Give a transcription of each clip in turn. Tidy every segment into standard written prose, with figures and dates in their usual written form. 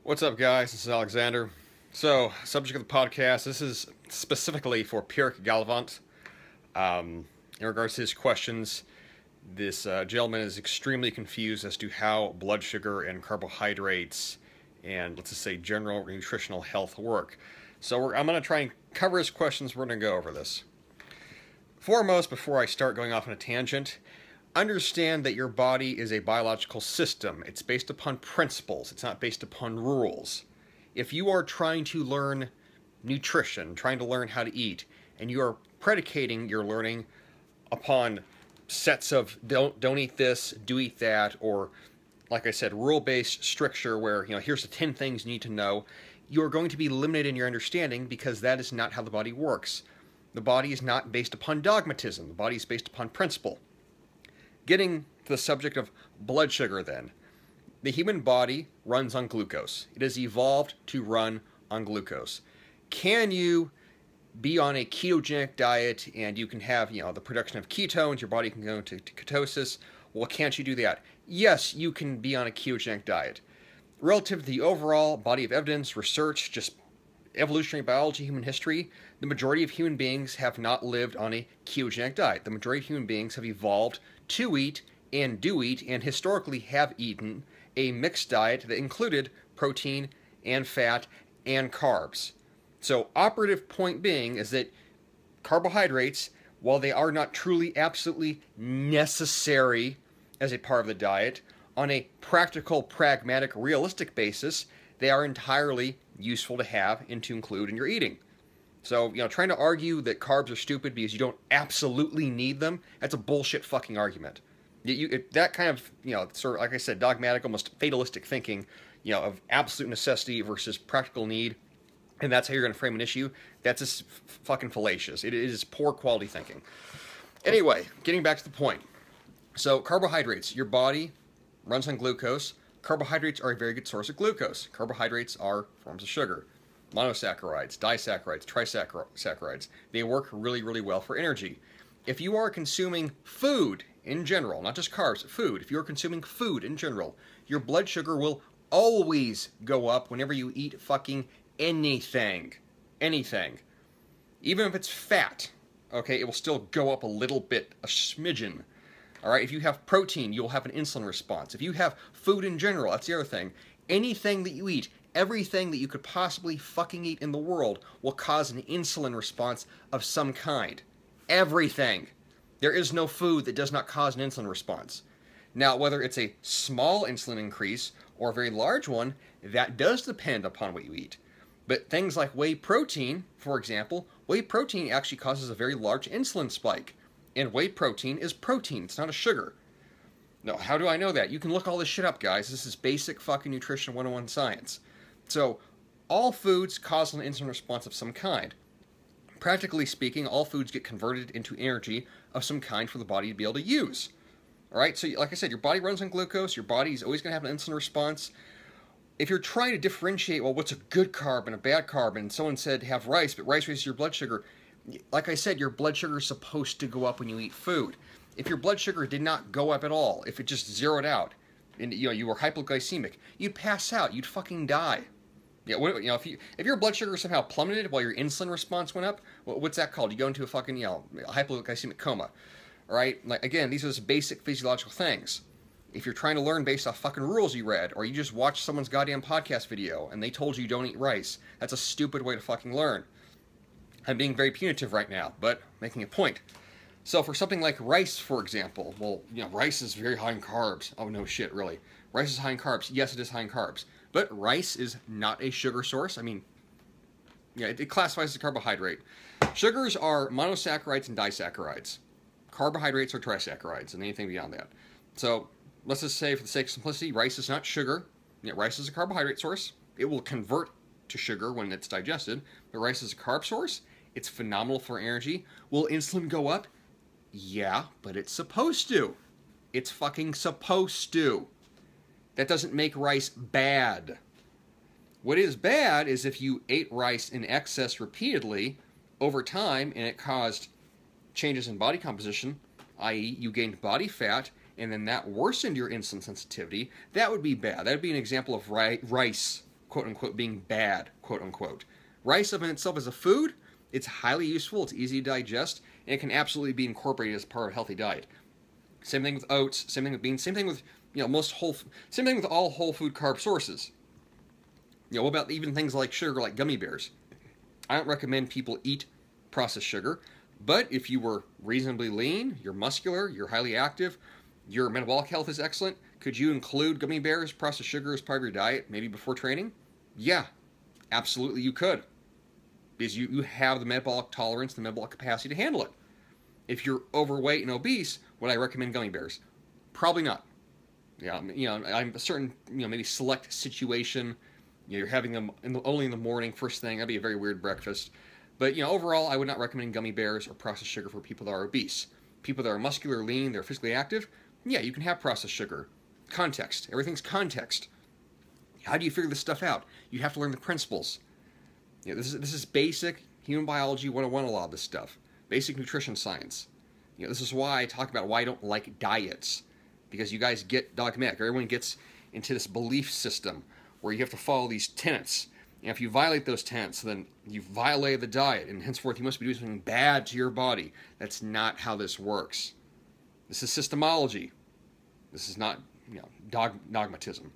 What's up, guys? This is Alexander. So, subject of the podcast, this is specifically for Pierre Galvant. In regards to his questions, this gentleman is extremely confused as to how blood sugar and carbohydrates and, let's just say, general nutritional health work. So I'm going to try and cover his questions. We're going to go over this. Foremost, before I start going off on a tangent, understand that your body is a biological system. It's based upon principles. It's not based upon rules. If you are trying to learn nutrition, trying to learn how to eat, and you are predicating your learning upon sets of don't eat this, do eat that, or like I said, rule-based stricture where, here's the 10 things you need to know, you're going to be limited in your understanding because that is not how the body works. The body is not based upon dogmatism. The body is based upon principle. Getting to the subject of blood sugar then. The human body runs on glucose. It has evolved to run on glucose. Can you be on a ketogenic diet and you can have, the production of ketones, your body can go into ketosis? Well, can't you do that? Yes, you can be on a ketogenic diet. Relative to the overall body of evidence, research, just evolutionary biology, human history, the majority of human beings have not lived on a ketogenic diet. The majority of human beings have evolved to eat and do eat and historically have eaten a mixed diet that included protein and fat and carbs. So operative point being is that carbohydrates, while they are not truly absolutely necessary as a part of the diet, on a practical, pragmatic, realistic basis, they are entirely useful to have and to include in your eating. So, trying to argue that carbs are stupid because you don't absolutely need them, that's a bullshit fucking argument. That kind of, sort of, like I said, dogmatic, almost fatalistic thinking, of absolute necessity versus practical need, and that's how you're going to frame an issue, that's just fucking fallacious. It is poor quality thinking. Anyway, getting back to the point. So, carbohydrates, your body runs on glucose. Carbohydrates are a very good source of glucose. Carbohydrates are forms of sugar. Monosaccharides, disaccharides, trisaccharides. They work really, really well for energy. If you are consuming food in general, not just carbs, food, if you're consuming food in general, your blood sugar will always go up whenever you eat fucking anything. Anything. Even if it's fat, okay, it will still go up a little bit, a smidgen. All right, if you have protein, you'll have an insulin response. If you have food in general, that's the other thing. Anything that you eat, everything that you could possibly fucking eat in the world will cause an insulin response of some kind. Everything. There is no food that does not cause an insulin response. Now, whether it's a small insulin increase or a very large one, that does depend upon what you eat. But things like whey protein, for example, whey protein actually causes a very large insulin spike. And whey protein is protein, it's not a sugar. Now, how do I know that? You can look all this shit up, guys. This is basic fucking nutrition 101 science. So, all foods cause an insulin response of some kind. Practically speaking, all foods get converted into energy of some kind for the body to be able to use. Alright, so like I said, your body runs on glucose, your body is always going to have an insulin response. If you're trying to differentiate, well, what's a good carb and a bad carb, and someone said have rice, but rice raises your blood sugar, like I said, your blood sugar is supposed to go up when you eat food. If your blood sugar did not go up at all, if it just zeroed out, and you were hypoglycemic, you'd pass out, you'd fucking die. If your blood sugar somehow plummeted while your insulin response went up, what's that called? You go into a fucking, hypoglycemic coma. All right? Like, again, these are just basic physiological things. If you're trying to learn based off fucking rules you read, or you just watched someone's goddamn podcast video and they told you don't eat rice, that's a stupid way to fucking learn. I'm being very punitive right now, but making a point. So for something like rice, for example, well, rice is very high in carbs. Oh, no shit, really. Rice is high in carbs. Yes, it is high in carbs. But rice is not a sugar source. I mean, it classifies as a carbohydrate. Sugars are monosaccharides and disaccharides. Carbohydrates are trisaccharides and anything beyond that. So let's just say, for the sake of simplicity, rice is not sugar. Rice is a carbohydrate source. It will convert to sugar when it's digested. But rice is a carb source. It's phenomenal for energy. Will insulin go up? Yeah, but it's supposed to. It's fucking supposed to. That doesn't make rice bad. What is bad is if you ate rice in excess repeatedly over time and it caused changes in body composition, i.e. you gained body fat, and then that worsened your insulin sensitivity. That would be bad. That would be an example of rice quote-unquote, being bad, quote-unquote. Rice in itself as a food, it's highly useful, it's easy to digest, and it can absolutely be incorporated as part of a healthy diet. Same thing with oats, same thing with beans, same thing with, same thing with all whole food carb sources. What about even things like sugar, like gummy bears? I don't recommend people eat processed sugar, but if you were reasonably lean, you're muscular, you're highly active, your metabolic health is excellent, could you include gummy bears, processed sugar as part of your diet, maybe before training? Yeah, absolutely you could. Because you have the metabolic tolerance, the metabolic capacity to handle it. If you're overweight and obese, would I recommend gummy bears? Probably not. Yeah, I'm a certain, maybe select situation. You're having them only in the morning, first thing. That'd be a very weird breakfast. But overall, I would not recommend gummy bears or processed sugar for people that are obese. People that are muscular, lean, they're physically active. Yeah, you can have processed sugar. Context. Everything's context. How do you figure this stuff out? You have to learn the principles. This is basic human biology 101. A lot of this stuff. Basic nutrition science. This is why I talk about why I don't like diets, because you guys get dogmatic. Everyone gets into this belief system where you have to follow these tenets. And if you violate those tenets, then you violate the diet, and henceforth you must be doing something bad to your body. That's not how this works. This is systemology. This is not, dogmatism,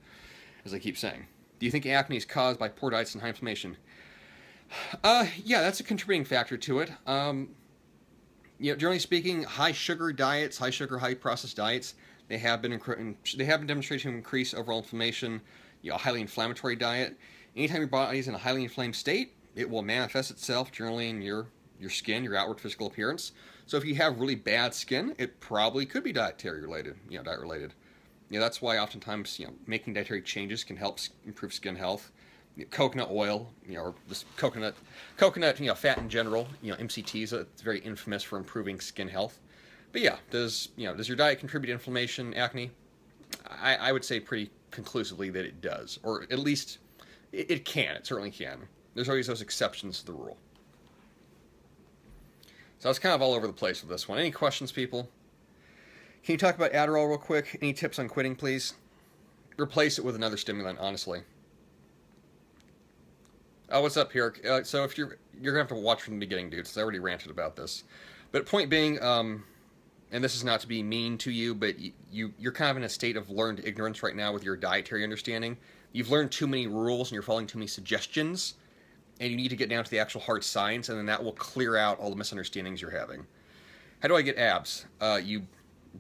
as I keep saying. Do you think acne is caused by poor diets and high inflammation? Yeah, that's a contributing factor to it. Generally speaking, high sugar diets, high sugar, high processed diets, they have been demonstrated to increase overall inflammation. A highly inflammatory diet. Anytime your body is in a highly inflamed state, it will manifest itself generally in your skin, your outward physical appearance. So if you have really bad skin, it probably could be dietary related, diet related. That's why oftentimes, making dietary changes can help improve skin health. Coconut oil, or this coconut, fat in general, MCTs, it's very infamous for improving skin health. But yeah, does your diet contribute to inflammation, acne? I would say pretty conclusively that it does, or at least it can. It certainly can. There's always those exceptions to the rule. So I was kind of all over the place with this one. Any questions, people? Can you talk about Adderall real quick? Any tips on quitting, please? Replace it with another stimulant, honestly. Oh, what's up, Pierre? So if you're gonna have to watch from the beginning, dude, because I already ranted about this. But point being, and this is not to be mean to you, but you're kind of in a state of learned ignorance right now with your dietary understanding. You've learned too many rules and you're following too many suggestions, and you need to get down to the actual hard science, and then that will clear out all the misunderstandings you're having. How do I get abs? You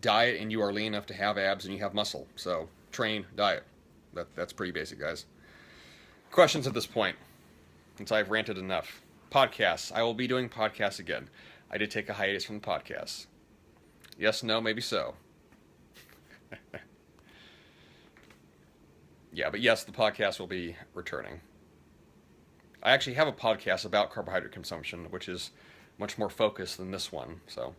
diet and you are lean enough to have abs and you have muscle. So train, diet. That's pretty basic, guys. Questions at this point, since I've ranted enough. Podcasts. I will be doing podcasts again. I did take a hiatus from the podcasts. Yes, no, maybe so. Yeah, but yes, the podcast will be returning. I actually have a podcast about carbohydrate consumption, which is much more focused than this one. So,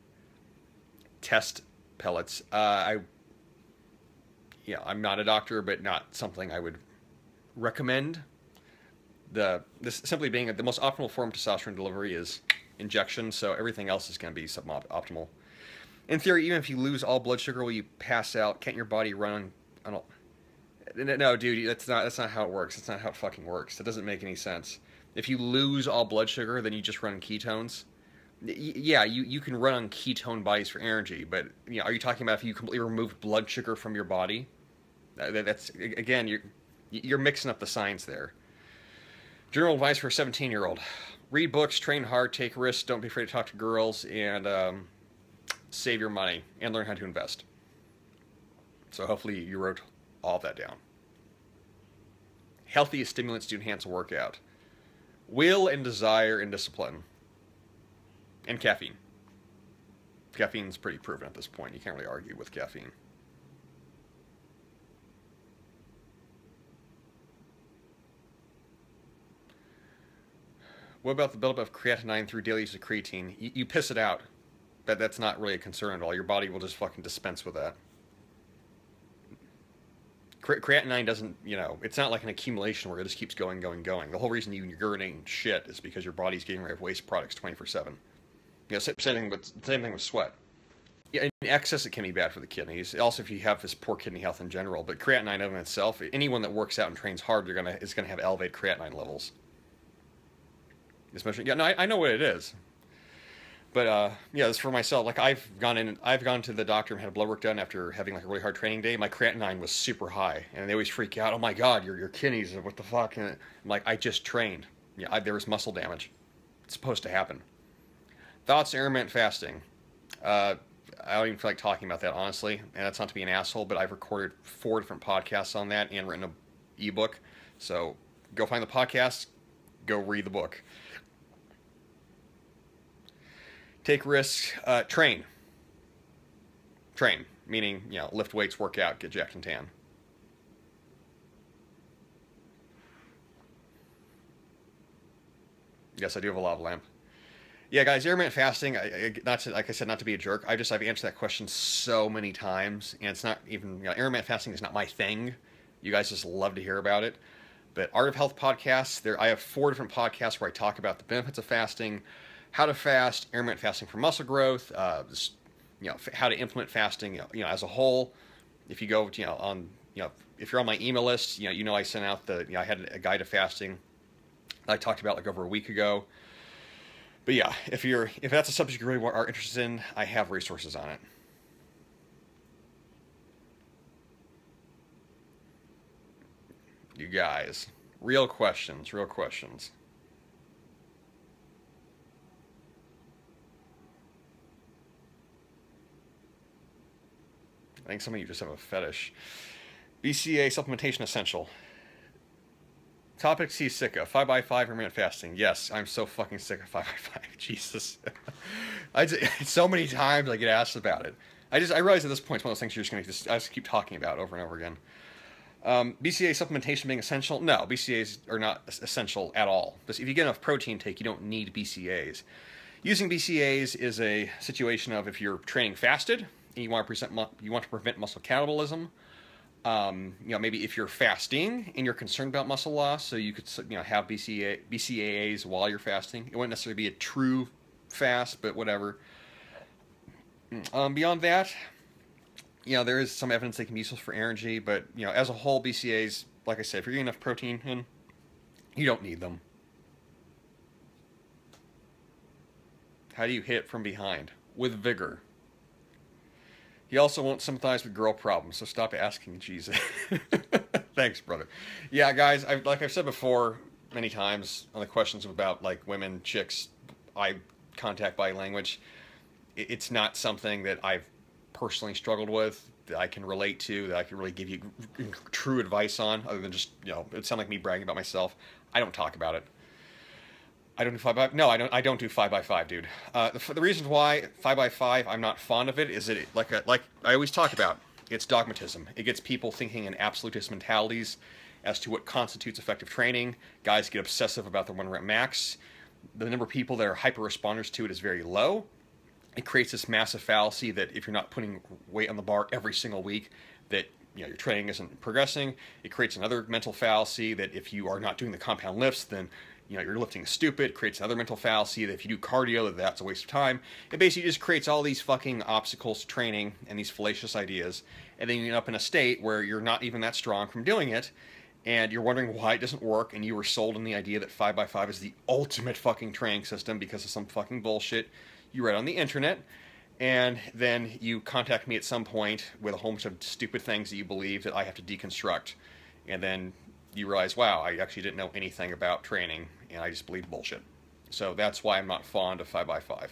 test pellets. I'm not a doctor, but not something I would recommend. This simply being that the most optimal form of testosterone delivery is injection, so everything else is going to be suboptimal. In theory, even if you lose all blood sugar, will you pass out? Can't your body run on? No, dude, that's not how it works. That's not how it fucking works. It doesn't make any sense. If you lose all blood sugar, then you just run on ketones. Yeah, you can run on ketone bodies for energy, but are you talking about if you completely remove blood sugar from your body? That's again, you're mixing up the science there. General advice for a 17-year-old: read books, train hard, take risks, don't be afraid to talk to girls, and save your money and learn how to invest. So hopefully you wrote all that down. Healthiest stimulants to enhance a workout: will and desire and discipline. And caffeine. Caffeine's pretty proven at this point. You can't really argue with caffeine. What about the buildup of creatinine through daily use of creatine? You piss it out. That's not really a concern at all. Your body will just fucking dispense with that. Creatinine doesn't, it's not like an accumulation where it just keeps going. The whole reason you urinate and shit is because your body's getting rid of waste products 24/7. Same thing with sweat. Yeah, in excess, it can be bad for the kidneys. Also, if you have this poor kidney health in general, but creatinine in itself, anyone that works out and trains hard, is gonna have elevated creatinine levels. Especially, yeah, no, I know what it is, but yeah, it's for myself. Like I've gone to the doctor and had blood work done after having like a really hard training day. My creatinine was super high, and they always freak out. Oh my God, your kidneys, what the fuck? And I'm like, I just trained. Yeah, there was muscle damage. It's supposed to happen. Thoughts on intermittent fasting. I don't even feel like talking about that, honestly, and that's not to be an asshole, but I've recorded 4 different podcasts on that and written an ebook. So go find the podcast, go read the book. Take risks, train. Train, meaning, lift weights, work out, get jacked and tan. Yes, I do have a lava lamp. Yeah, guys, intermittent fasting, like I said, not to be a jerk. I've answered that question so many times, and it's not even, intermittent fasting is not my thing. You guys just love to hear about it. But Art of Health podcasts, I have 4 different podcasts where I talk about the benefits of fasting, how to fast, intermittent fasting for muscle growth, how to implement fasting, as a whole. If you go, if you're on my email list, I sent out I had a guide to fasting I talked about like over a week ago. But yeah, if that's a subject you really are interested in, I have resources on it. You guys, real questions, real questions. I think some of you just have a fetish. Bca Supplementation Essential. Topic C, sick of 5x5 intermittent fasting. Yes, I'm so fucking sick of 5x5. Jesus. So many times I get asked about it. I realize at this point it's one of those things you're just going to just keep talking about over and over again. BCA supplementation being essential? No, BCAs are not essential at all. If you get enough protein intake, you don't need BCAs. Using BCAs is a situation of if you're training fasted and you want to prevent muscle catabolism. Maybe if you're fasting and you're concerned about muscle loss, so you could have BCAAs while you're fasting. It wouldn't necessarily be a true fast, but whatever. Beyond that, there is some evidence they can be useful for energy, but as a whole, BCAAs, like I said, if you're getting enough protein in, you don't need them. How do you hit from behind? With vigor. He also won't sympathize with girl problems, so stop asking, Jesus. Thanks, brother. Yeah, guys, like I've said before many times on the questions about like women, chicks, eye contact, body language, it's not something that I've personally struggled with, that I can relate to, that I can really give you true advice on, other than just, it sounds like me bragging about myself. I don't talk about it. I don't do 5x5. No, I don't do 5x5, dude. The reasons why 5x5 I'm not fond of it is that like I always talk about, it's dogmatism. It gets people thinking in absolutist mentalities as to what constitutes effective training. Guys get obsessive about their 1 rep max. The number of people that are hyper responders to it is very low. It creates this massive fallacy that if you're not putting weight on the bar every single week, that your training isn't progressing. It creates another mental fallacy that if you are not doing the compound lifts, then you're lifting stupid. It creates another mental fallacy that if you do cardio, that's a waste of time. It basically just creates all these fucking obstacles to training and these fallacious ideas. And then you end up in a state where you're not even that strong from doing it. And you're wondering why it doesn't work. And you were sold on the idea that 5x5 is the ultimate fucking training system because of some fucking bullshit you read on the internet. And then you contact me at some point with a whole bunch of stupid things that you believe that I have to deconstruct. And then you realize, wow, I actually didn't know anything about training, and I just believe bullshit. So that's why I'm not fond of 5x5.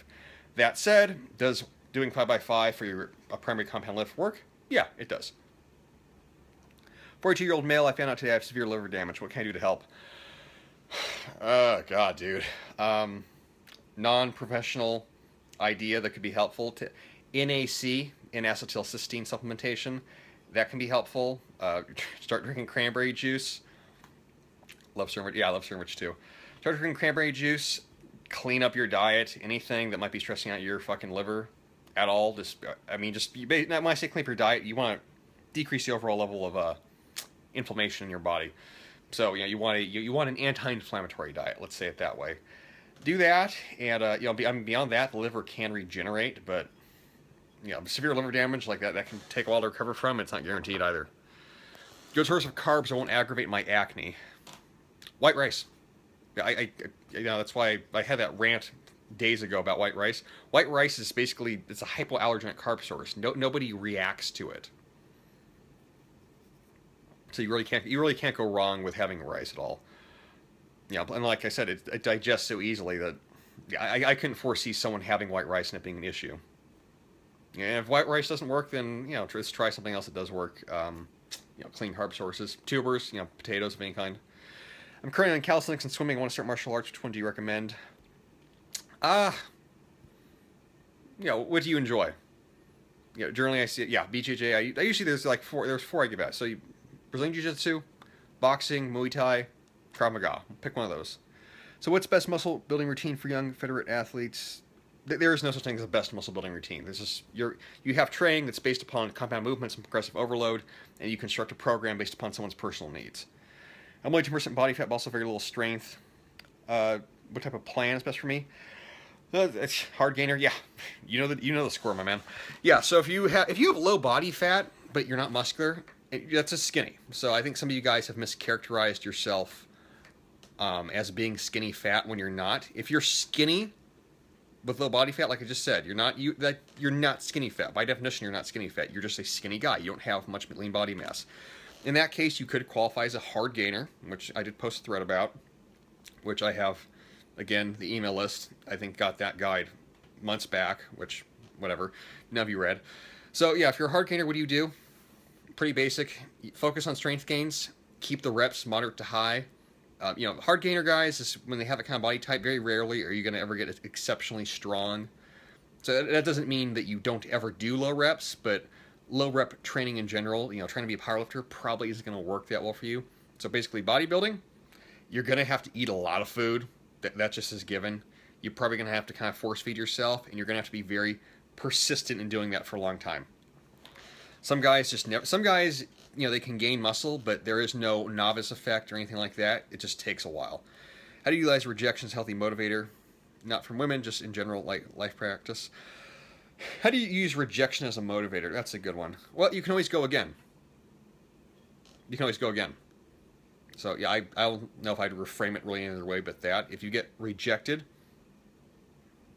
That said, does doing 5x5 for a primary compound lift work? Yeah, it does. 42-year-old male, I found out today I have severe liver damage. What can I do to help? Oh, God, dude. Non-professional idea that could be helpful to NAC, N-acetylcysteine supplementation. That can be helpful. Start drinking cranberry juice. Love Sandwich. Yeah, I love Sandwich too. Start drinking cranberry juice. Clean up your diet. Anything that might be stressing out your fucking liver at all. When I say clean up your diet, you want to decrease the overall level of inflammation in your body. So you want an anti-inflammatory diet. Let's say it that way. Do that, and beyond that, the liver can regenerate, but severe liver damage like that can take a while to recover from. It's not guaranteed either. Good source of carbs that won't aggravate my acne. White rice. That's why I had that rant days ago about white rice. White rice is basically, it's a hypoallergenic carb source. Nobody reacts to it. So you really can't go wrong with having rice at all. And like I said, it digests so easily that I couldn't foresee someone having white rice and it being an issue. And if white rice doesn't work, then let's try something else that does work. Clean carb sources, tubers, potatoes of any kind. I'm currently on calisthenics and swimming. I want to start martial arts. Which one do you recommend? What do you enjoy? Generally I see it. BJJ. I usually there's four I give out. So Brazilian Jiu-Jitsu, boxing, Muay Thai, Krav Maga. Pick one of those. So what's best muscle building routine for young federate athletes? There is no such thing as a best muscle building routine. There's just you have training that's based upon compound movements and progressive overload, and you construct a program based upon someone's personal needs. I'm only 2% body fat, but also very little strength. What type of plan is best for me? It's hard gainer. Yeah, you know the score, my man. Yeah. So if you have low body fat but you're not muscular, that's just skinny. So I think some of you guys have mischaracterized yourself as being skinny fat when you're not. If you're skinny with low body fat, like I just said, you're not skinny fat. By definition, you're not skinny fat. You're just a skinny guy. You don't have much lean body mass. In that case, you could qualify as a hard gainer, which I did post a thread about, which I have, again, the email list. I think got that guide months back, which, whatever, none of you read. So yeah, if you're a hard gainer, what do? Pretty basic. Focus on strength gains. Keep the reps moderate to high. Hard gainer guys, is when they have that kind of body type, very rarely are you going to ever get exceptionally strong. So that doesn't mean that you don't ever do low reps, but low rep training in general, trying to be a powerlifter probably isn't going to work that well for you. So basically bodybuilding, you're going to have to eat a lot of food. That just is given. You're probably going to have to kind of force feed yourself, and you're going to have to be very persistent in doing that for a long time. Some guys they can gain muscle, but there is no novice effect or anything like that. It just takes a while. How do you utilize rejection as a healthy motivator? Not from women, just in general, like life practice. How do you use rejection as a motivator? That's a good one. Well, you can always go again. So yeah, I don't know if I'd reframe it really any other way but that. If you get rejected,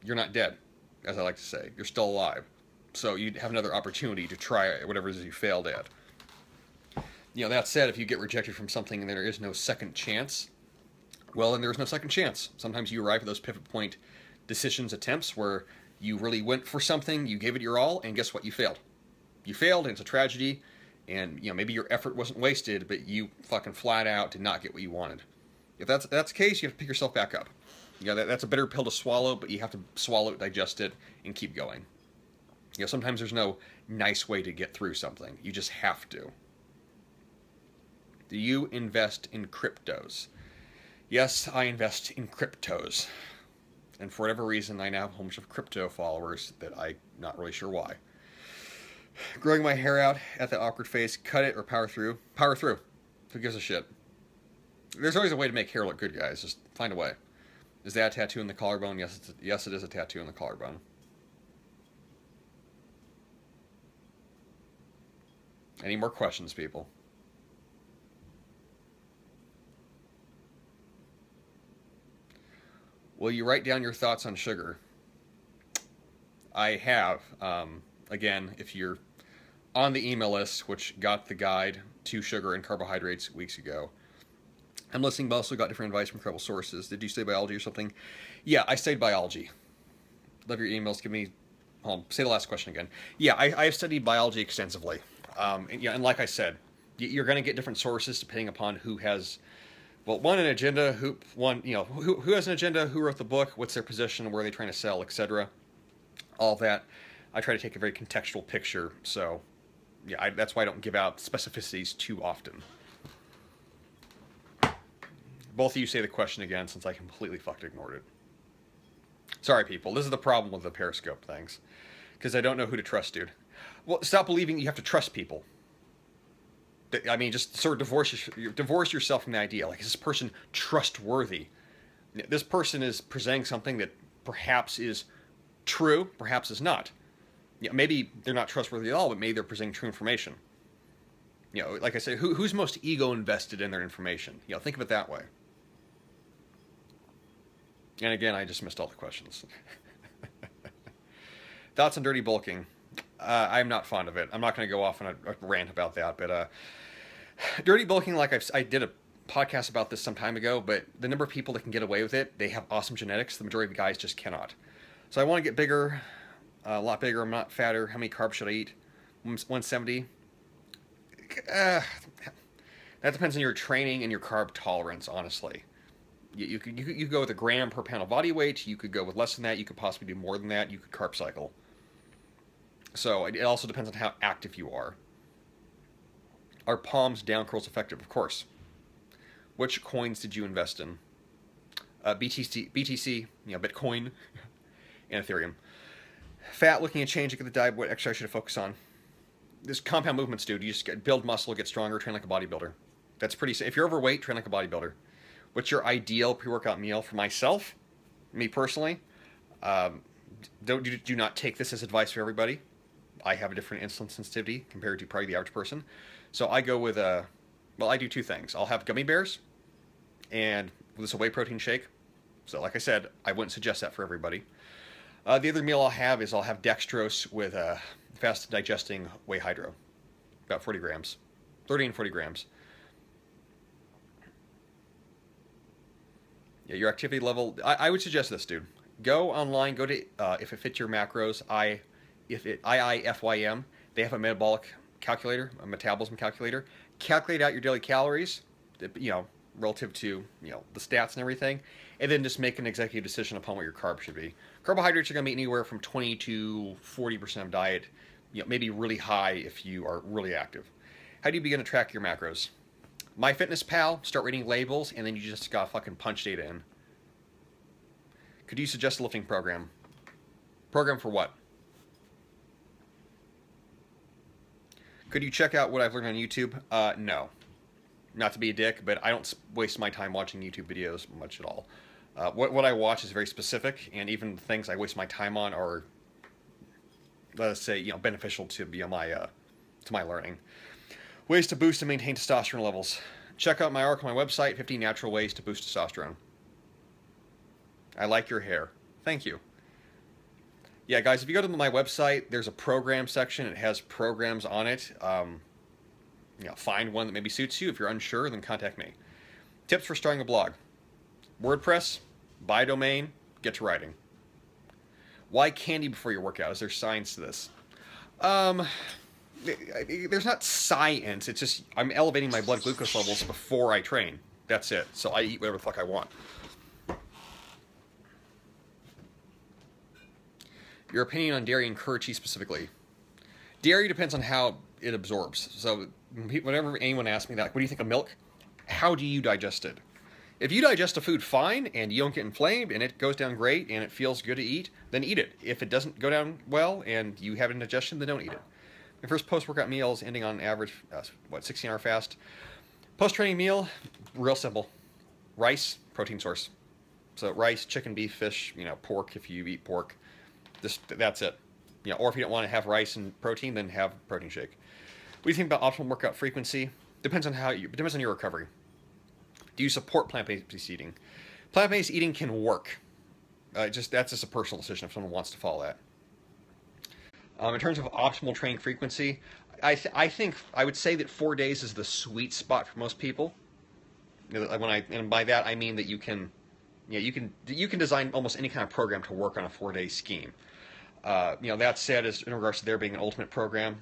you're not dead, as I like to say. You're still alive. So you have another opportunity to try whatever it is you failed at. That said, if you get rejected from something and there is no second chance, well, then there's no second chance. Sometimes you arrive at those pivot point decisions, attempts where you really went for something, you gave it your all, and guess what? You failed. You failed, and it's a tragedy, and maybe your effort wasn't wasted, but you fucking flat out did not get what you wanted. If that's the case, you have to pick yourself back up. That's a bitter pill to swallow, but you have to swallow it, digest it, and keep going. Sometimes there's no nice way to get through something. You just have to. Do you invest in cryptos? Yes, I invest in cryptos. And for whatever reason, I now have a whole bunch of crypto followers that I'm not really sure why. Growing my hair out at that awkward phase, cut it or power through? Power through. Who gives a shit? There's always a way to make hair look good, guys. Just find a way. Is that a tattoo in the collarbone? Yes, it is a tattoo in the collarbone. Any more questions, people? Will you write down your thoughts on sugar? I have. Again, if you're on the email list, which got the guide to sugar and carbohydrates weeks ago, I'm listening, but also got different advice from credible sources. Did you study biology or something? Yeah, I studied biology. Love your emails. Give me... say the last question again. Yeah, I have studied biology extensively. And like I said, you're going to get different sources depending upon who has... Well, one, an agenda, who has an agenda, who wrote the book, what's their position, where are they trying to sell, etc. All that. I try to take a very contextual picture, so yeah, that's why I don't give out specificities too often. Both of you say the question again, since I completely fucked ignored it. Sorry, people. This is the problem with the Periscope things, because I don't know who to trust, dude. Well, stop believing you have to trust people. I mean, just sort of divorce yourself from the idea. Like, is this person trustworthy? This person is presenting something that perhaps is true, perhaps is not. maybe they're not trustworthy at all, but maybe they're presenting true information. Like I said, who's most ego invested in their information? Think of it that way. And again, I just missed all the questions. Thoughts on dirty bulking? I'm not fond of it. I'm not going to go off on a rant about that, but dirty bulking, like I did a podcast about this some time ago, but the number of people that can get away with it, they have awesome genetics. The majority of the guys just cannot. So I want to get bigger, a lot bigger. I'm not fatter. How many carbs should I eat? 170. That depends on your training and your carb tolerance, honestly. You could go with a gram per pound of body weight. You could go with less than that. You could possibly do more than that. You could carb cycle. So it also depends on how active you are. Are palms down curls effective? Of course. Which coins did you invest in? BTC, Bitcoin, and Ethereum. Fat, looking at changing the diet. What exercise should I focus on? This compound movements, dude. You just build muscle, get stronger, train like a bodybuilder. That's pretty safe. If you're overweight, train like a bodybuilder. What's your ideal pre-workout meal? For myself, me personally, do not take this as advice for everybody. I have a different insulin sensitivity compared to probably the average person. So I go with I do two things. I'll have gummy bears and this is a whey protein shake. So like I said, I wouldn't suggest that for everybody. The other meal I'll have dextrose with fast digesting whey hydro, about 40 grams, 30 and 40 grams. Yeah, your activity level, I would suggest this, dude. Go online, go to, if it fits your macros, IIFYM, they have a metabolic calculator, a metabolism calculator. Calculate out your daily calories, relative to, the stats and everything, and then just make an executive decision upon what your carbs should be. Carbohydrates are going to be anywhere from 20 to 40% of diet, maybe really high if you are really active. How do you begin to track your macros? MyFitnessPal, start reading labels, and then you just got to fucking punch data in. Could you suggest a lifting program? Program for what? Could you check out what I've learned on YouTube? No. Not to be a dick, but I don't waste my time watching YouTube videos much at all. What I watch is very specific, and even the things I waste my time on are, let us say, beneficial to my learning. Ways to boost and maintain testosterone levels. Check out my article on my website, 50 Natural Ways to Boost Testosterone. I like your hair. Thank you. Yeah, guys, if you go to my website, there's a program section. It has programs on it. Find one that maybe suits you. If you're unsure, then contact me. Tips for starting a blog. WordPress, buy a domain, get to writing. Why candy before your workout? Is there science to this? There's not science. It's just I'm elevating my blood glucose levels before I train. That's it. So I eat whatever the fuck I want. Your opinion on dairy and curd cheese specifically. Dairy depends on how it absorbs. So whenever anyone asks me that, what do you think of milk? How do you digest it? If you digest a food fine and you don't get inflamed and it goes down great and it feels good to eat, then eat it. If it doesn't go down well and you have indigestion, then don't eat it. My first post-workout meal is ending on average, 16-hour fast. Post-training meal, real simple. Rice, protein source. So rice, chicken, beef, fish, pork if you eat pork. That's it. Or if you don't want to have rice and protein, then have a protein shake. What do you think about optimal workout frequency? Depends on your recovery. Do you support plant-based eating? Plant-based eating can work. That's just a personal decision if someone wants to follow that. In terms of optimal training frequency, I think I would say that 4 days is the sweet spot for most people. And by that I mean that you can design almost any kind of program to work on a 4-day scheme. That said, as in regards to there being an ultimate program,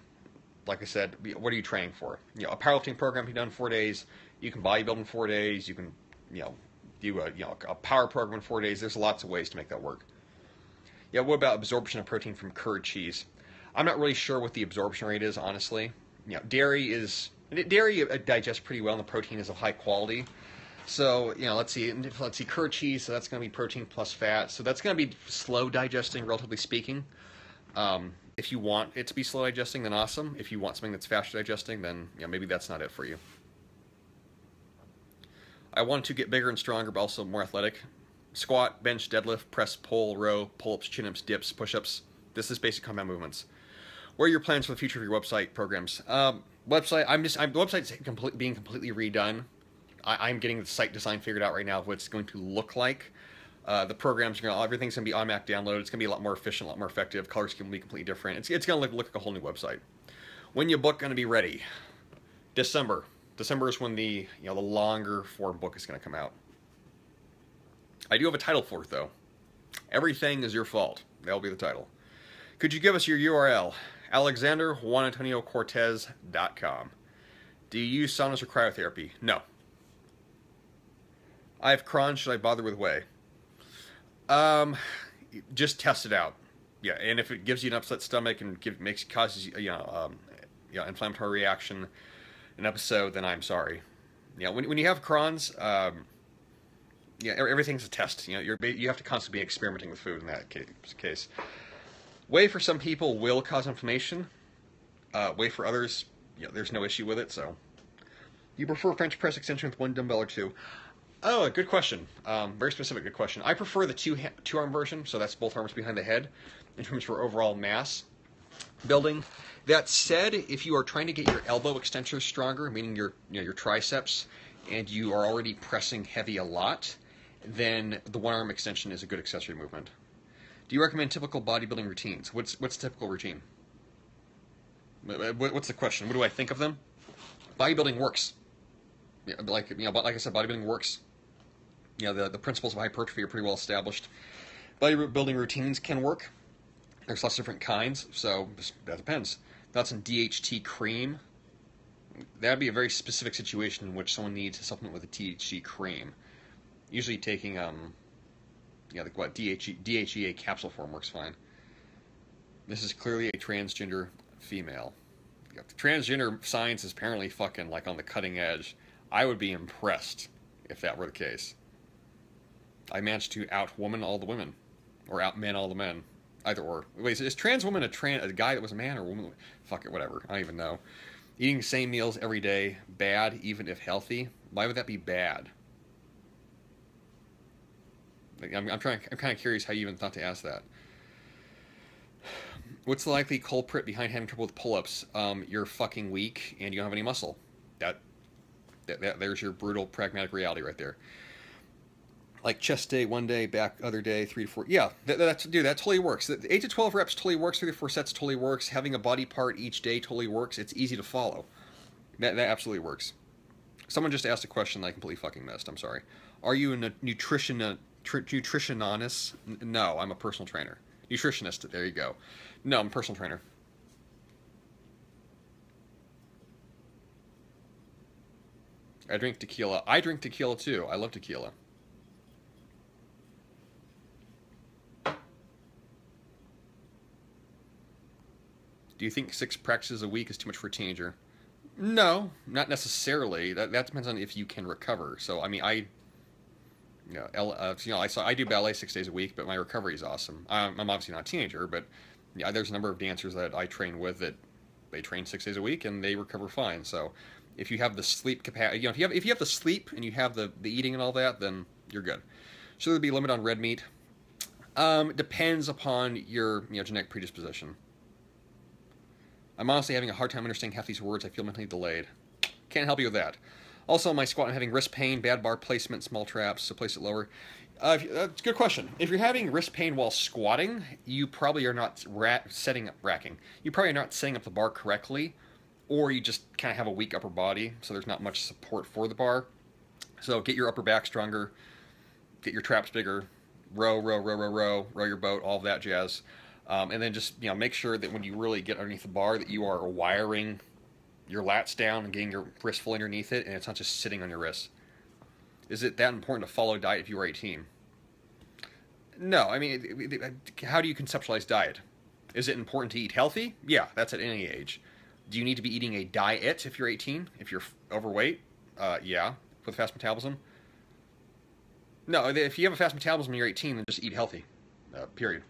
like I said, what are you training for? A powerlifting program can be done in 4 days. You can bodybuild in 4 days. You can, do a power program in 4 days. There's lots of ways to make that work. Yeah, what about absorption of protein from curd cheese? I'm not really sure what the absorption rate is, honestly. Dairy digests pretty well, and the protein is of high quality. So, let's see, curd cheese, so that's going to be protein plus fat. So that's going to be slow digesting, relatively speaking. If you want it to be slow digesting, then awesome. If you want something that's faster digesting, then maybe that's not it for you. I want to get bigger and stronger, but also more athletic. Squat, bench, deadlift, press, pull, row, pull-ups, chin-ups, dips, push-ups. This is basic compound movements. What are your plans for the future of your website programs? Website. The website's being completely redone. I'm getting the site design figured out right now of what it's going to look like. The programs everything's gonna be automatic download. It's gonna be a lot more efficient, a lot more effective. Colors can be completely different. It's gonna look like a whole new website. When your book gonna be ready? December. December is when the longer form book is gonna come out. I do have a title for it though. Everything is your fault. That'll be the title. Could you give us your URL? AlexanderJuanAntonioCortes.com. Do you use saunas or cryotherapy? No. I have Crohn's. Should I bother with whey? Just test it out. Yeah, and if it gives you an upset stomach and causes inflammatory reaction, an episode, then I'm sorry. Yeah, when you have Crohn's, everything's a test. You have to constantly be experimenting with food in that case. Whey for some people will cause inflammation. Whey for others, there's no issue with it. So, you prefer French press extension with one dumbbell or two? Oh, a good question. Very specific, good question. I prefer the two-arm version, so that's both arms behind the head, in terms for overall mass building. That said, if you are trying to get your elbow extensors stronger, meaning your triceps, and you are already pressing heavy a lot, then the one-arm extension is a good accessory movement. Do you recommend typical bodybuilding routines? What's a typical routine? What's the question? What do I think of them? Bodybuilding works. Like I said, bodybuilding works. The principles of hypertrophy are pretty well established. Bodybuilding routines can work. There's lots of different kinds, so that depends. That's in DHT cream. That'd be a very specific situation in which someone needs a supplement with a DHT cream. Usually taking DHEA capsule form works fine. This is clearly a transgender female. The transgender science is apparently fucking on the cutting edge. I would be impressed if that were the case. I managed to out-woman all the women, or out-men all the men. Either or. Wait, is trans woman a guy that was a man or a woman? Fuck it, whatever. I don't even know. Eating the same meals every day, bad, even if healthy. Why would that be bad? I'm kind of curious how you even thought to ask that. What's the likely culprit behind having trouble with pull-ups? You're fucking weak and you don't have any muscle. There's your brutal pragmatic reality right there. Like chest day, one day, back other day, 3 to 4. Yeah, that totally works. The 8 to 12 reps totally works. 3 to 4 sets totally works. Having a body part each day totally works. It's easy to follow. That absolutely works. Someone just asked a question that I completely fucking missed. I'm sorry. Are you a nutritionist? No, I'm a personal trainer. Nutritionist. There you go. No, I'm a personal trainer. I drink tequila. I drink tequila too. I love tequila. Do you think 6 practices a week is too much for a teenager? No, not necessarily. That depends on if you can recover. So I mean, I do ballet 6 days a week, but my recovery is awesome. I'm obviously not a teenager, but yeah, there's a number of dancers that I train with that they train 6 days a week and they recover fine. So if you have the sleep capacity, if you have the sleep and you have the eating and all that, then you're good. Should there be a limit on red meat? Depends upon your genetic predisposition. I'm honestly having a hard time understanding half these words. I feel mentally delayed. Can't help you with that. Also, my squat, I'm having wrist pain, bad bar placement, small traps, so place it lower. That's a good question. If you're having wrist pain while squatting, you probably are not setting up racking. You probably are not setting up the bar correctly, or you just kind of have a weak upper body, so there's not much support for the bar. So get your upper back stronger, get your traps bigger, row your boat, all of that jazz. And then just make sure that when you really get underneath the bar that you are wiring your lats down and getting your wrist full underneath it, and it's not just sitting on your wrist. Is it that important to follow diet if you were 18? No, I mean, how do you conceptualize diet? Is it important to eat healthy? Yeah, that's at any age. Do you need to be eating a diet if you're 18? If you're overweight? Yeah, with fast metabolism? No, if you have a fast metabolism and you're 18, then just eat healthy. Period.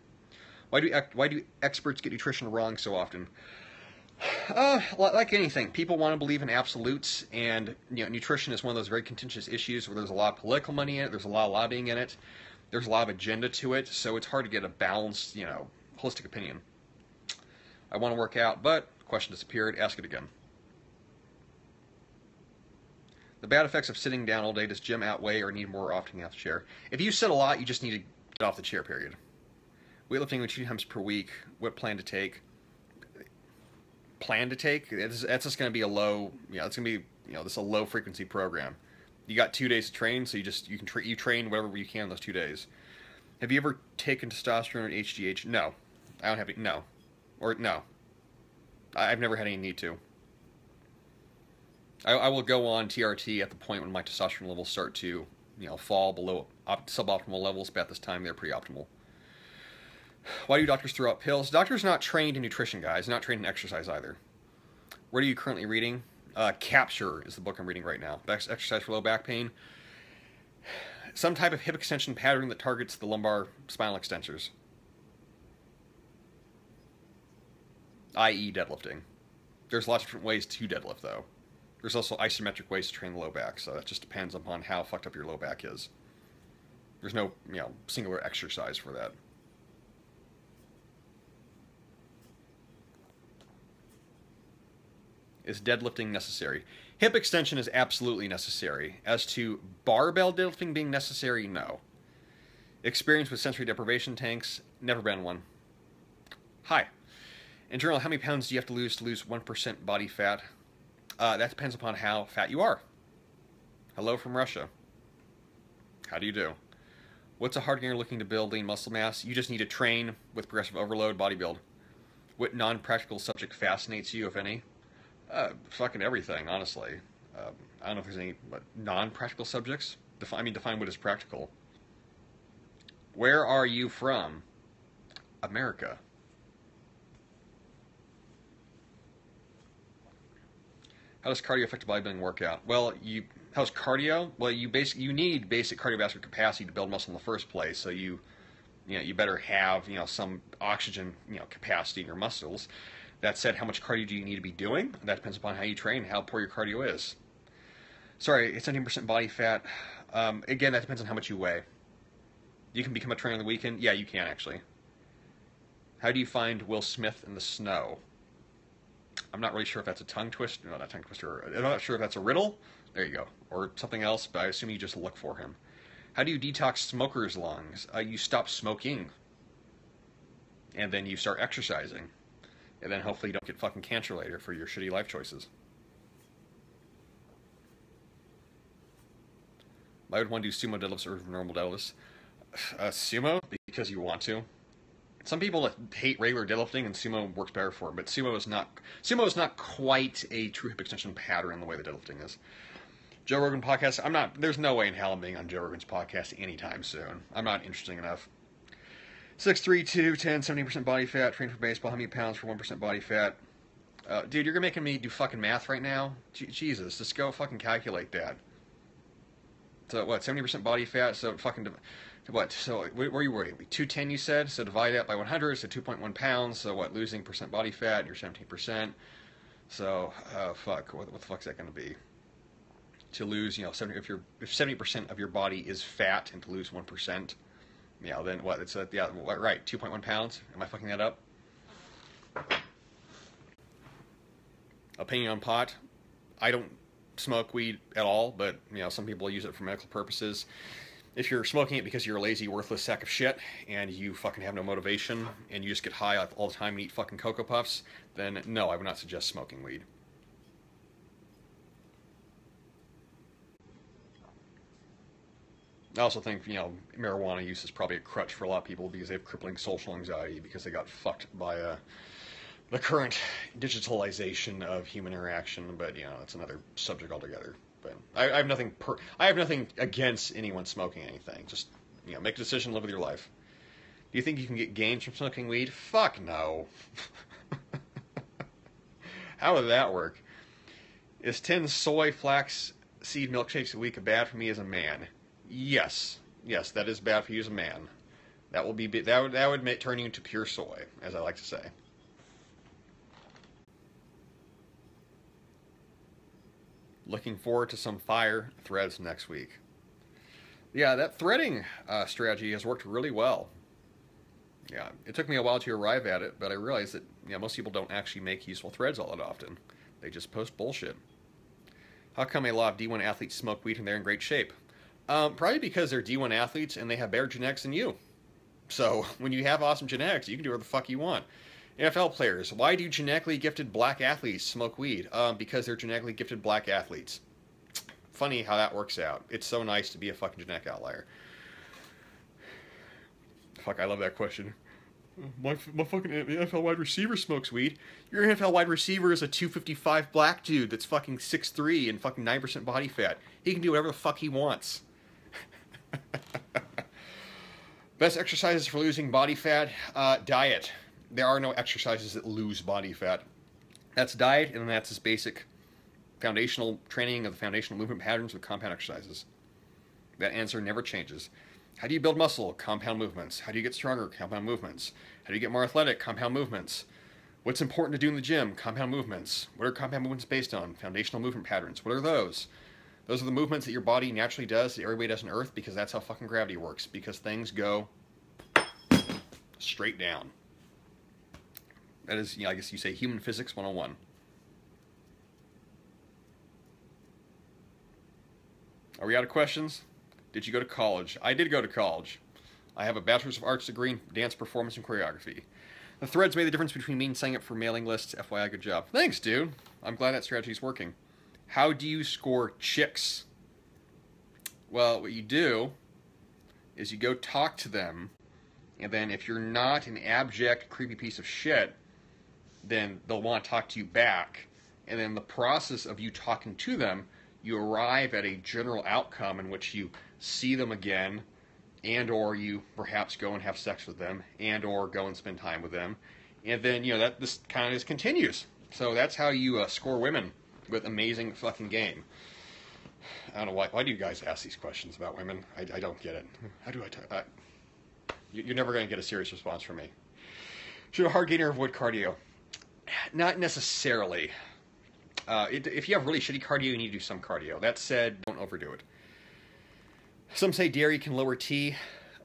Why do experts get nutrition wrong so often? Like anything, people want to believe in absolutes, and nutrition is one of those very contentious issues where there's a lot of political money in it, there's a lot of lobbying in it, there's a lot of agenda to it, so it's hard to get a balanced, holistic opinion. I want to work out, but the question disappeared. Ask it again. The bad effects of sitting down all day, does gym outweigh or need more often getting off the chair? If you sit a lot, you just need to get off the chair, period. Weightlifting 2 times per week, what plan to take? Plan to take? That's just going to be a low, it's going to be, this is a low frequency program. You got 2 days to train, so you train whatever you can those 2 days. Have you ever taken testosterone or HGH? No. I don't have any, no. Or no. I've never had any need to. I will go on TRT at the point when my testosterone levels start to, fall below suboptimal levels, but at this time they're pretty optimal. Why do doctors throw out pills? Doctors are not trained in nutrition, guys. Not trained in exercise either. What are you currently reading? Capture is the book I'm reading right now. Exercise for low back pain. Some type of hip extension pattern that targets the lumbar spinal extensors, i.e. deadlifting. There's lots of different ways to deadlift, though. There's also isometric ways to train the low back, so that just depends upon how fucked up your low back is. There's no, singular exercise for that. Is deadlifting necessary? Hip extension is absolutely necessary. As to barbell deadlifting being necessary, no. Experience with sensory deprivation tanks? Never been one. Hi. In general, how many pounds do you have to lose 1% body fat? That depends upon how fat you are. Hello from Russia. How do you do? What's a hard gainer looking to build lean muscle mass? You just need to train with progressive overload bodybuild. What non-practical subject fascinates you, if any? Fucking everything, honestly. I don't know if there's any non-practical subjects. Define what is practical. Where are you from? America. How does cardio affect a bodybuilding workout? Well, how's cardio? Well, you need basic cardiovascular capacity to build muscle in the first place. So you better have some oxygen capacity in your muscles. That said, how much cardio do you need to be doing? That depends upon how you train, how poor your cardio is. Sorry, it's 17% body fat. Again, that depends on how much you weigh. You can become a trainer on the weekend. Yeah, you can actually. How do you find Will Smith in the snow? I'm not really sure if that's a tongue twister. No, not tongue twister. I'm not sure if that's a riddle. There you go. Or something else, but I assume you just look for him. How do you detox smokers' lungs? You stop smoking. And then you start exercising. And then hopefully you don't get fucking cancer later for your shitty life choices. Why would one do sumo deadlifts or normal deadlifts? Sumo? Because you want to. Some people hate regular deadlifting, and sumo works better for them. But sumo is not quite a true hip extension pattern the way the deadlifting is. Joe Rogan podcast. There's no way in hell I'm being on Joe Rogan's podcast anytime soon. I'm not interesting enough. 6'3", 210, 70% body fat, train for baseball. How many pounds for 1% body fat? Dude, you're making me do fucking math right now? Jesus, just go fucking calculate that. So what, 70% body fat, so fucking, what, so where you were? 210 you said, so divide that by 100, so 2.1 pounds, so what, losing percent body fat, you're 17%. So, fuck, what the fuck's that going to be? To lose, if 70% of your body is fat and to lose 1%, then what? It's right, 2.1 pounds. Am I fucking that up? Opinion on pot. I don't smoke weed at all, but some people use it for medical purposes. If you're smoking it because you're a lazy, worthless sack of shit and you fucking have no motivation and you just get high all the time and eat fucking Cocoa Puffs, then no, I would not suggest smoking weed. I also think, marijuana use is probably a crutch for a lot of people because they have crippling social anxiety because they got fucked by the current digitalization of human interaction. But, it's another subject altogether. But I have nothing against anyone smoking anything. Just, make a decision, live with your life. Do you think you can get gains from smoking weed? Fuck no. How would that work? Is 10 soy flax seed milkshakes a week bad for me as a man? Yes, that is bad for you as a man. That would turn you into pure soy, as I like to say. Looking forward to some fire threads next week. Yeah, that threading strategy has worked really well. Yeah, it took me a while to arrive at it, but I realized that most people don't actually make useful threads all that often. They just post bullshit. How come a lot of D1 athletes smoke weed and they're in great shape? Probably because they're D1 athletes and they have better genetics than you. So when you have awesome genetics, you can do whatever the fuck you want. NFL players, why do genetically gifted black athletes smoke weed? Because they're genetically gifted black athletes. Funny how that works out. It's so nice to be a fucking genetic outlier. Fuck, I love that question. My fucking NFL wide receiver smokes weed. Your NFL wide receiver is a 255 black dude that's fucking 6'3" and fucking 9% body fat. He can do whatever the fuck he wants. Best exercises for losing body fat? Diet. There are no exercises that lose body fat. That's diet, and that's this basic foundational training of the foundational movement patterns with compound exercises. That answer never changes. How do you build muscle? Compound movements. How do you get stronger? Compound movements. How do you get more athletic? Compound movements. What's important to do in the gym? Compound movements. What are compound movements based on? Foundational movement patterns. What are those? Those are the movements that your body naturally does that everybody does on Earth, because that's how fucking gravity works. Because things go straight down. That is, I guess you say human physics 101. Are we out of questions? Did you go to college? I did go to college. I have a Bachelor's of Arts degree in dance, performance, and choreography. The threads made the difference between me and signing up for mailing lists. FYI, good job. Thanks, dude. I'm glad that strategy's working. How do you score chicks? Well, what you do is you go talk to them, and then if you're not an abject, creepy piece of shit, then they'll want to talk to you back. And then the process of you talking to them, you arrive at a general outcome in which you see them again, and or you perhaps go and have sex with them, and or go and spend time with them. And then, this kind of just continues. So that's how you score women with amazing fucking game. I don't know why do you guys ask these questions about women? I don't get it. How do I talk? You're never going to get a serious response from me. Should a hard gainer avoid cardio? Not necessarily. If you have really shitty cardio, you need to do some cardio. That said, don't overdo it. Some say dairy can lower T.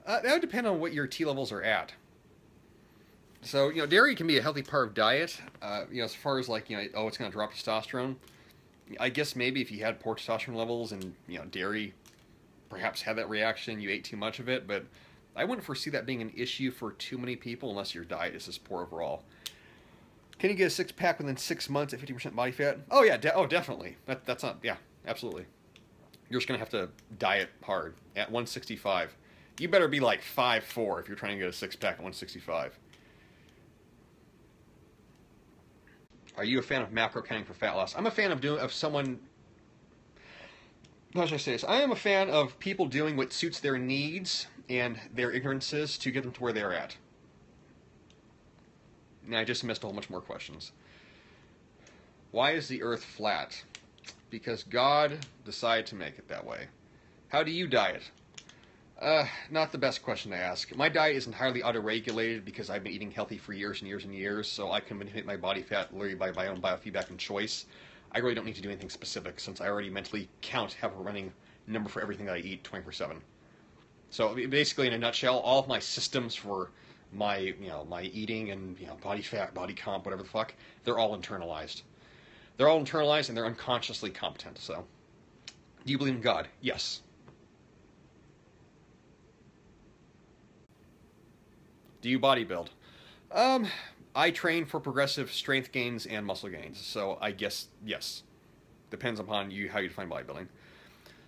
That would depend on what your T levels are at. So, dairy can be a healthy part of diet. As far as it's going to drop testosterone. I guess maybe if you had poor testosterone levels and, dairy perhaps had that reaction, you ate too much of it. But I wouldn't foresee that being an issue for too many people unless your diet is just poor overall. Can you get a six-pack within 6 months at 50% body fat? Oh, yeah. Definitely. That's not... Yeah, absolutely. You're just going to have to diet hard at 165. You better be like 5'4" if you're trying to get a six-pack at 165. Are you a fan of macro counting for fat loss? I'm a fan of someone... How should I say this? I am a fan of people doing what suits their needs and their ignorances to get them to where they're at. Now, I just missed a whole bunch more questions. Why is the Earth flat? Because God decided to make it that way. How do you diet? Not the best question to ask. My diet is entirely auto-regulated because I've been eating healthy for years and years and years, so I can manipulate my body fat literally by my own biofeedback and choice. I really don't need to do anything specific since I already mentally have a running number for everything that I eat 24/7. So basically, in a nutshell, all of my systems for my my eating and body fat, body comp, whatever the fuck, they're all internalized. They're all internalized and they're unconsciously competent. So, do you believe in God? Yes. Do you bodybuild? I train for progressive strength gains and muscle gains. So I guess yes. Depends upon how you define bodybuilding.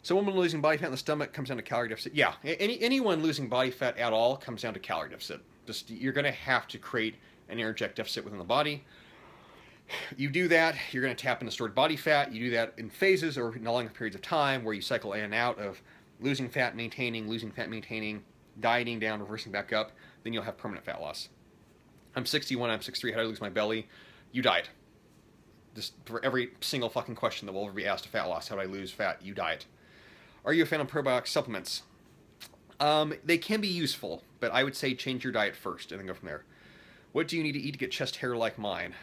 So women losing body fat in the stomach comes down to calorie deficit. Yeah, anyone losing body fat at all comes down to calorie deficit. You're going to have to create an energetic deficit within the body. You do that, you're going to tap into stored body fat. You do that in phases or in long periods of time where you cycle in and out of losing fat, maintaining, dieting down, reversing back up. Then you'll have permanent fat loss. I'm 61, I'm 6'3", how do I lose my belly? You diet. Just for every single fucking question that will ever be asked of fat loss, how do I lose fat? You diet. Are you a fan of probiotic supplements? They can be useful, but I would say change your diet first and then go from there. What do you need to eat to get chest hair like mine?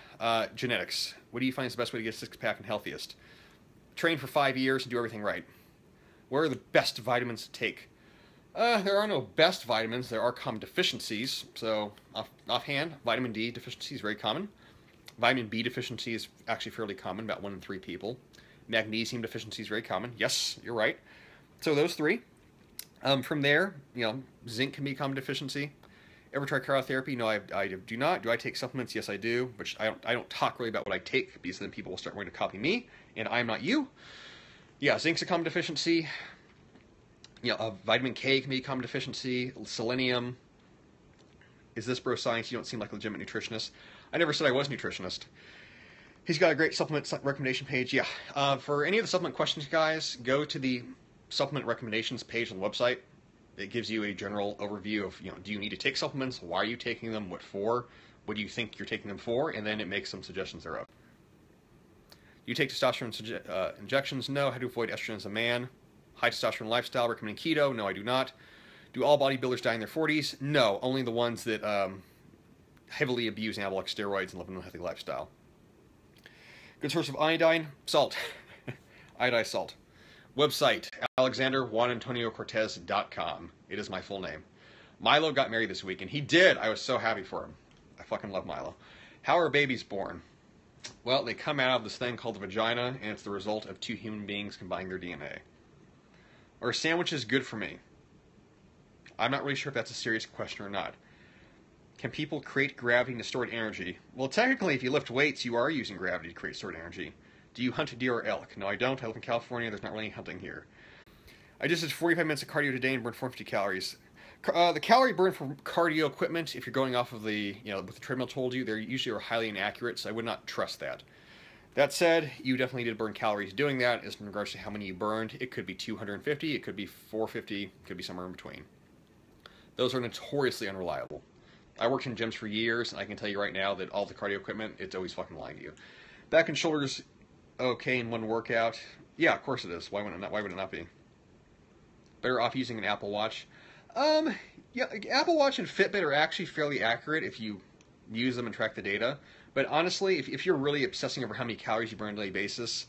Genetics. What do you find is the best way to get a six-pack and healthiest? Train for 5 years and do everything right. What are the best vitamins to take? There are no best vitamins. There are common deficiencies. So, offhand, vitamin D deficiency is very common. Vitamin B deficiency is actually fairly common, about 1 in 3 people. Magnesium deficiency is very common. Yes, you're right. So those three. From there, zinc can be a common deficiency. Ever try cryotherapy? No, I do not. Do I take supplements? Yes, I do. But I don't talk really about what I take because then people will start wanting to copy me, and I'm not you. Yeah, zinc's a common deficiency. Vitamin K can be a common deficiency. Selenium. Is this bro science? You don't seem like a legitimate nutritionist. I never said I was a nutritionist. He's got a great supplement recommendation page. Yeah. For any of the supplement questions, guys, go to the supplement recommendations page on the website. It gives you a general overview of, do you need to take supplements? Why are you taking them? What for? What do you think you're taking them for? And then it makes some suggestions thereof. You take testosterone injections? No. How to avoid estrogen as a man? High testosterone lifestyle, recommending keto? No, I do not. Do all bodybuilders die in their 40s? No, only the ones that heavily abuse anabolic steroids and live an unhealthy lifestyle. Good source of iodine? Salt. Iodized salt. Website, alexander.juanantoniocortes.com. It is my full name. Milo got married this week, and he did. I was so happy for him. I fucking love Milo. How are babies born? Well, they come out of this thing called the vagina, and it's the result of 2 human beings combining their DNA. Are sandwiches good for me? I'm not really sure if that's a serious question or not. Can people create gravity to stored energy? Well, technically, if you lift weights, you are using gravity to create stored energy. Do you hunt deer or elk? No, I don't. I live in California. There's not really any hunting here. I just did 45 minutes of cardio today and burned 450 calories. The calorie burn for cardio equipment, if you're going off of the, what the treadmill told you, they usually are highly inaccurate, so I would not trust that. That said, you definitely did burn calories doing that. As in regards to how many you burned, it could be 250, it could be 450, it could be somewhere in between. Those are notoriously unreliable. I worked in gyms for years, and I can tell you right now that all the cardio equipment, it's always fucking lying to you. Back and shoulders, okay in one workout. Yeah, of course it is. Why would it not? Why would it not be? Better off using an Apple Watch. Yeah, Apple Watch and Fitbit are actually fairly accurate if you use them and track the data. But honestly, if you're really obsessing over how many calories you burn on a daily basis,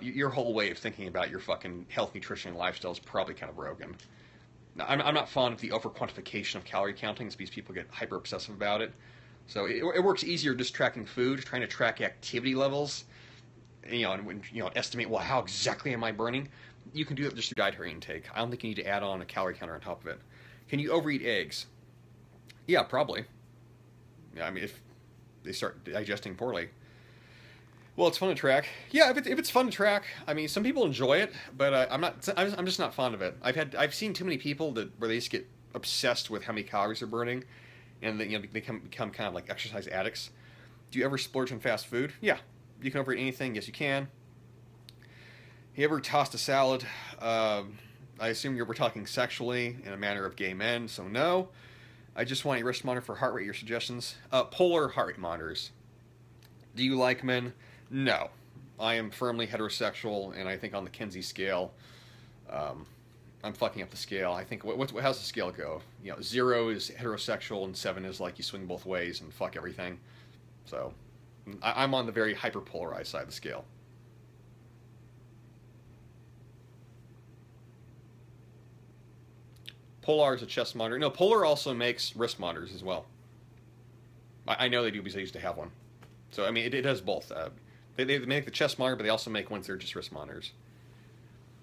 your whole way of thinking about your fucking health, nutrition, and lifestyle is probably kind of broken. Now, I'm not fond of the over-quantification of calorie counting because people get hyper-obsessive about it. So it works easier just tracking food, trying to track activity levels, and estimate, well, how exactly am I burning? You can do that just through dietary intake. I don't think you need to add on a calorie counter on top of it. Can you overeat eggs? Yeah, probably. Yeah, I mean, if they start digesting poorly. Well, it's fun to track. Yeah, if it's fun to track, I mean, some people enjoy it, but I'm just not fond of it. I've seen too many people where they just get obsessed with how many calories they're burning, and they become kind of like exercise addicts. Do you ever splurge on fast food? Yeah, you can overeat anything. Yes, you can. You ever tossed a salad? I assume we're talking sexually in a manner of gay men, so no. I just want a wrist monitor for heart rate. Your suggestions? Polar heart rate monitors. Do you like men? No. I am firmly heterosexual, and I think on the Kinsey scale, I'm fucking up the scale. I think, how's the scale go? 0 is heterosexual, and 7 is like you swing both ways and fuck everything. So, I'm on the very hyperpolarized side of the scale. Polar is a chest monitor. No, Polar also makes wrist monitors as well. I know they do because I used to have one. So, I mean, it does both. They make the chest monitor, but they also make ones that are just wrist monitors.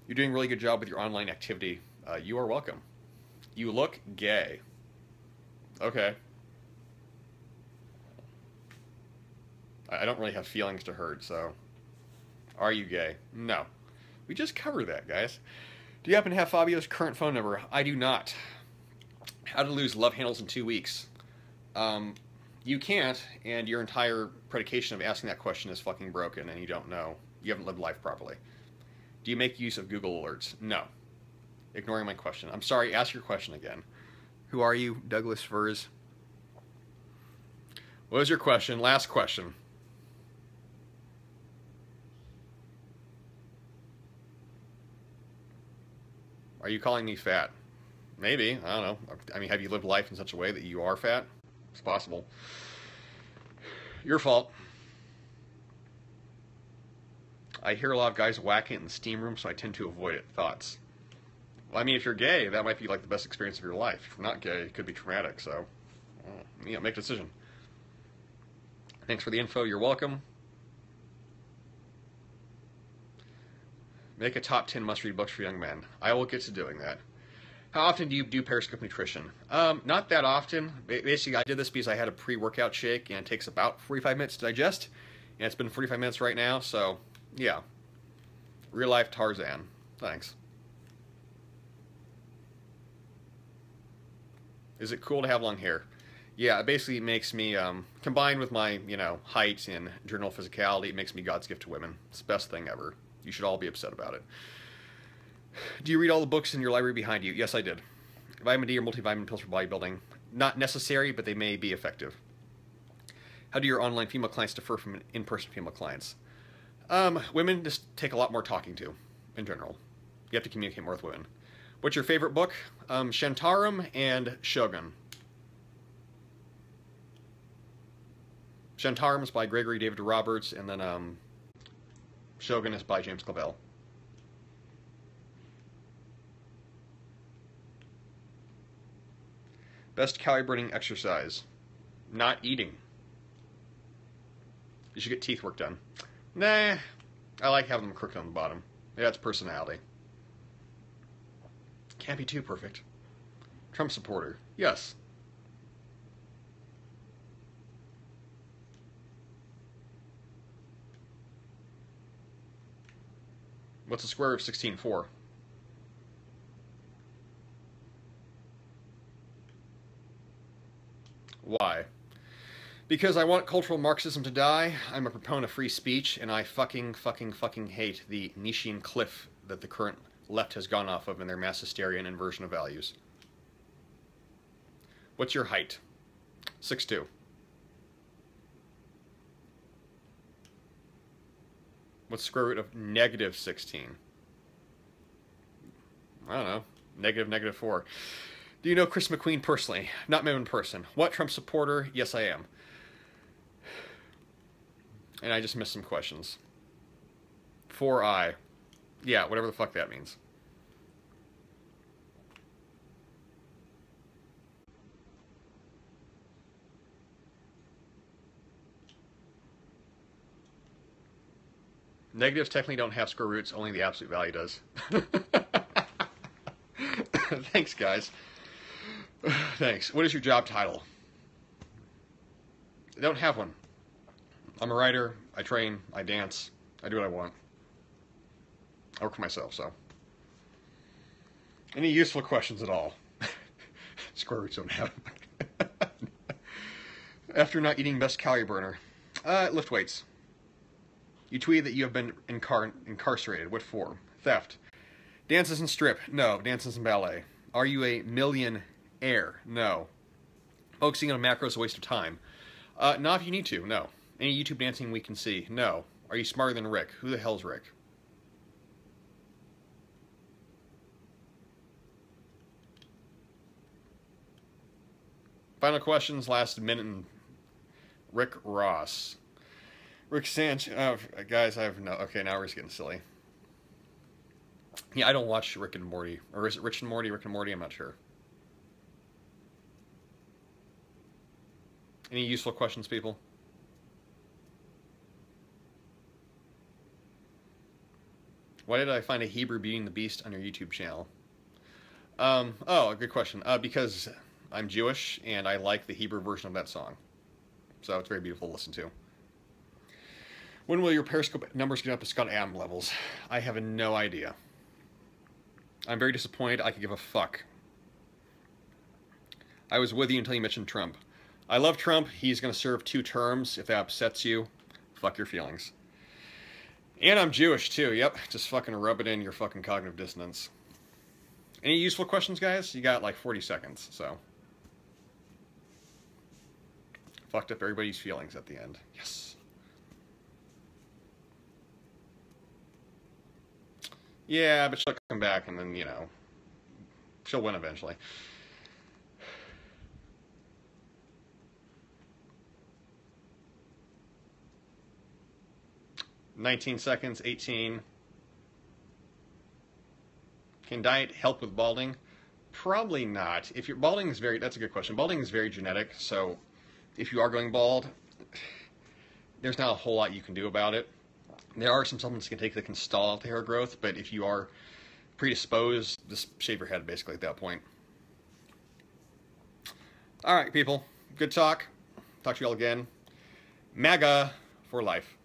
You're doing a really good job with your online activity. You are welcome. You look gay. Okay. I don't really have feelings to hurt, so... Are you gay? No. We just covered that, guys. Do you happen to have Fabio's current phone number? I do not. How to lose love handles in 2 weeks? You can't, and your entire predication of asking that question is fucking broken, and you don't know. You haven't lived life properly. Do you make use of Google Alerts? No. Ignoring my question. I'm sorry, ask your question again. Who are you, Douglas Furs? What was your question? Last question. Are you calling me fat? Maybe. I don't know. I mean, have you lived life in such a way that you are fat? It's possible. Your fault. I hear a lot of guys whacking it in the steam room, so I tend to avoid it. Thoughts? Well, I mean, if you're gay, that might be like the best experience of your life. If you're not gay, it could be traumatic. So, make a decision. Thanks for the info. You're welcome. Make a top 10 must-read books for young men. I will get to doing that. How often do you do Periscope nutrition? Not that often. Basically, I did this because I had a pre-workout shake, and it takes about 45 minutes to digest. And it's been 45 minutes right now, so yeah. Real life Tarzan. Thanks. Is it cool to have long hair? Yeah, it basically makes me, combined with my, height and general physicality, it makes me God's gift to women. It's the best thing ever. You should all be upset about it. Do you read all the books in your library behind you? Yes, I did. Vitamin D or multivitamin pills for bodybuilding. Not necessary, but they may be effective. How do your online female clients differ from in-person female clients? Women just take a lot more talking to, in general. You have to communicate more with women. What's your favorite book? Shantaram and Shogun. Shantaram is by Gregory David Roberts, and then Shogun is by James Clavell. Best calorie burning exercise? Not eating. You should get teeth work done. Nah, I like having them crooked on the bottom. Yeah, it's personality. Can't be too perfect. Trump supporter? Yes. What's the square root of 16.4? Why? Because I want cultural Marxism to die. I'm a proponent of free speech, and I fucking hate the Nietzschean cliff that the current left has gone off of in their mass hysteria and inversion of values. What's your height? 6'2". What's the square root of -16? I don't know. -4. Do you know Chris McQueen personally? Not met him in person. What Trump supporter? Yes, I am. And I just missed some questions. 4I. Yeah, whatever the fuck that means. Negatives technically don't have square roots, only the absolute value does. Thanks, guys. Thanks. What is your job title? I don't have one. I'm a writer, I train, I dance, I do what I want. I work for myself, so. Any useful questions at all? Square roots don't have them. After not eating, best calorie burner? Lift weights. You tweeted that you have been incarcerated. What for? Theft. Dances and strip? No. Dances and ballet. Are you a millionaire? No. Focusing on macros is a waste of time? Not if you need to, no. Any YouTube dancing we can see? No. Are you smarter than Rick? Who the hell's Rick? Final questions, last minute. Rick Ross. Rick Sanchez. Guys, I have no. Okay, now we're just getting silly. Yeah, I don't watch Rick and Morty. Or is it Rich and Morty? Rick and Morty? I'm not sure. Any useful questions, people? Why did I find a Hebrew beating the beast on your YouTube channel? Oh, good question. Because I'm Jewish, and I like the Hebrew version of that song. So it's very beautiful to listen to. When will your Periscope numbers get up to Scott Adams levels? I have no idea. I'm very disappointed. I could give a fuck. I was with you until you mentioned Trump. I love Trump. He's going to serve 2 terms. If that upsets you, fuck your feelings. And I'm Jewish, too. Yep, just fucking rub it in your fucking cognitive dissonance. Any useful questions, guys? You got like 40 seconds, so. Fucked up everybody's feelings at the end. Yes. Yeah, but she'll come back and then, you know, she'll win eventually. (19 seconds), 18, Can diet help with balding? Probably not. If your balding is that's a good question. Balding is very genetic, so if you are going bald, there's not a whole lot you can do about it. There are some supplements you can take that can stall out the hair growth, but if you are predisposed, just shave your head basically at that point. All right, people. Good talk. Talk to you all again. MAGA for life.